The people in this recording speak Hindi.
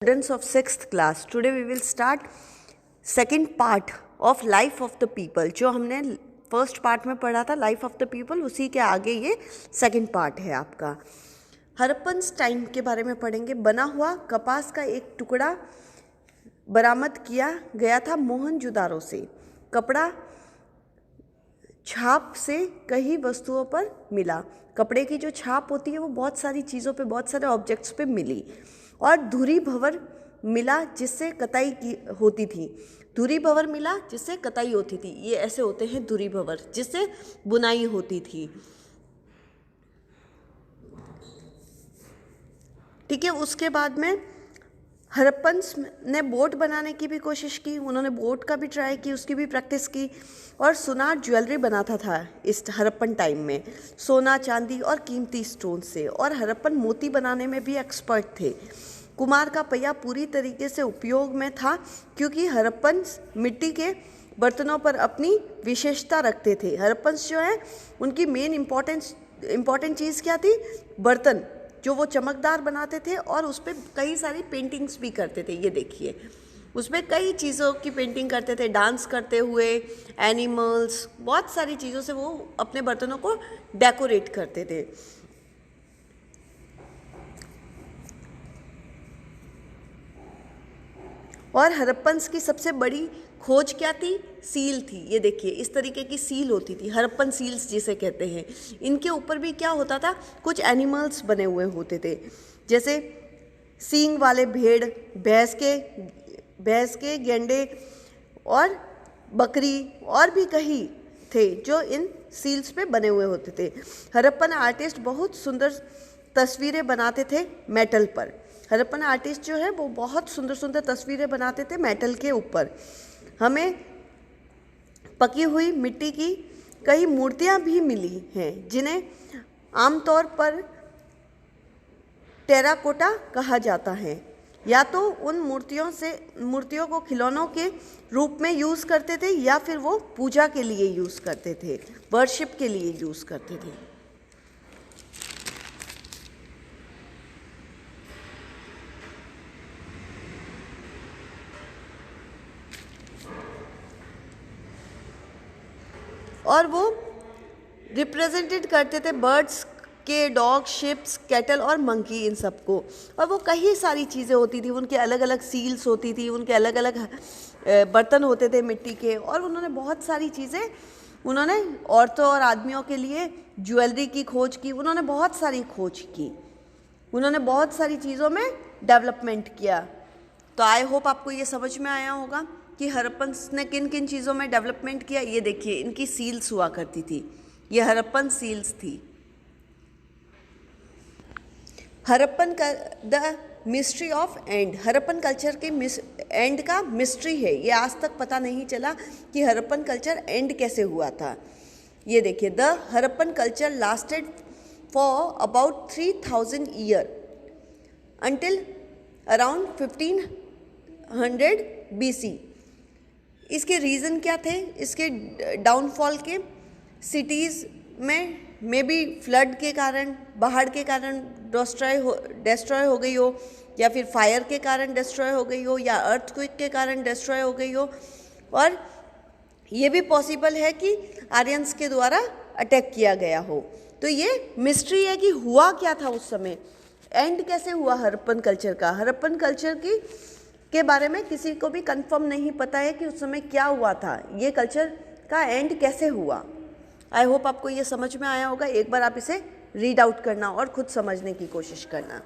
Students of 6th class, today we will start second part of life of the people. जो हमने फर्स्ट पार्ट में पढ़ा था लाइफ ऑफ द पीपल, उसी के आगे ये सेकंड पार्ट है आपका। हड़प्पन टाइम के बारे में पढ़ेंगे। बना हुआ कपास का एक टुकड़ा बरामद किया गया था मोहनजोदारो से। कपड़ा छाप से कई वस्तुओं पर मिला। कपड़े की जो छाप होती है वो बहुत सारी चीज़ों पे, बहुत सारे ऑब्जेक्ट्स पे मिली। और धुरी भंवर मिला जिससे कताई की होती थी। धुरी भंवर मिला जिससे कताई होती थी। ये ऐसे होते हैं धुरी भंवर, जिससे बुनाई होती थी। ठीक है। उसके बाद में हड़प्पन्स ने बोट बनाने की भी कोशिश की। उन्होंने बोट का भी ट्राई की, उसकी भी प्रैक्टिस की। और सोनार ज्वेलरी बनाता था इस हड़प्पन टाइम में, सोना, चांदी और कीमती स्टोन से। और हड़प्पन मोती बनाने में भी एक्सपर्ट थे। कुम्हार का पहिया पूरी तरीके से उपयोग में था, क्योंकि हड़प्पन मिट्टी के बर्तनों पर अपनी विशेषता रखते थे। हड़प्पन्स जो है उनकी मेन इम्पॉर्टेंट चीज़ क्या थी? बर्तन, जो वो चमकदार बनाते थे और उस पर कई सारी पेंटिंग्स भी करते थे। ये देखिए, उसमें कई चीज़ों की पेंटिंग करते थे, डांस करते हुए, एनिमल्स, बहुत सारी चीज़ों से वो अपने बर्तनों को डेकोरेट करते थे। और हड़प्पन्स की सबसे बड़ी खोज क्या थी? सील थी। ये देखिए, इस तरीके की सील होती थी, हड़प्पन सील्स जिसे कहते हैं। इनके ऊपर भी क्या होता था? कुछ एनिमल्स बने हुए होते थे, जैसे सींग वाले भेड़, भैंस के गेंडे और बकरी, और भी कई थे जो इन सील्स पे बने हुए होते थे। हड़प्पन आर्टिस्ट बहुत सुंदर तस्वीरें बनाते थे मेटल पर। हड़प्पन आर्टिस्ट जो है वो बहुत सुंदर सुंदर तस्वीरें बनाते थे मेटल के ऊपर। हमें पकी हुई मिट्टी की कई मूर्तियां भी मिली हैं, जिन्हें आमतौर पर टेराकोटा कहा जाता है। या तो उन मूर्तियों को खिलौनों के रूप में यूज़ करते थे, या फिर वो पूजा के लिए यूज़ करते थे, वर्शिप के लिए यूज़ करते थे। और वो रिप्रेजेंटेड करते थे बर्ड्स के, डॉग, शिप्स, कैटल और मंकी, इन सबको। और वो कई सारी चीज़ें होती थी, उनके अलग अलग सील्स होती थी, उनके अलग अलग बर्तन होते थे मिट्टी के। और उन्होंने बहुत सारी चीज़ें, उन्होंने औरतों और आदमियों के लिए ज्वेलरी की खोज की। उन्होंने बहुत सारी खोज की, उन्होंने बहुत सारी चीज़ों में डेवलपमेंट किया। तो आई होप आपको ये समझ में आया होगा कि हड़प्पन्स ने किन किन चीज़ों में डेवलपमेंट किया। ये देखिए, इनकी सील्स हुआ करती थी, ये हड़प्पन सील्स थी। हड़प्पन का the mystery of and, Harappan culture के एंड का मिस्ट्री है। ये आज तक पता नहीं चला कि हड़प्पन कल्चर एंड कैसे हुआ था। ये देखिए, the Harappan culture lasted for about 3000 year until around 1500 BC। इसके रीज़न क्या थे इसके डाउनफॉल के? सिटीज़ में मे बी फ्लड के कारण, बाढ़ के कारण डिस्ट्रॉय हो गई हो, या फिर फायर के कारण डिस्ट्रॉय हो गई हो, या अर्थक्वेक के कारण डिस्ट्रॉय हो गई हो। और ये भी पॉसिबल है कि आर्यंस के द्वारा अटैक किया गया हो। तो ये मिस्ट्री है कि हुआ क्या था उस समय, एंड कैसे हुआ हड़प्पन कल्चर का। हड़प्पन कल्चर के बारे में किसी को भी कंफर्म नहीं पता है कि उस समय क्या हुआ था, ये कल्चर का एंड कैसे हुआ। आई होप आपको ये समझ में आया होगा। एक बार आप इसे रीड आउट करना और खुद समझने की कोशिश करना।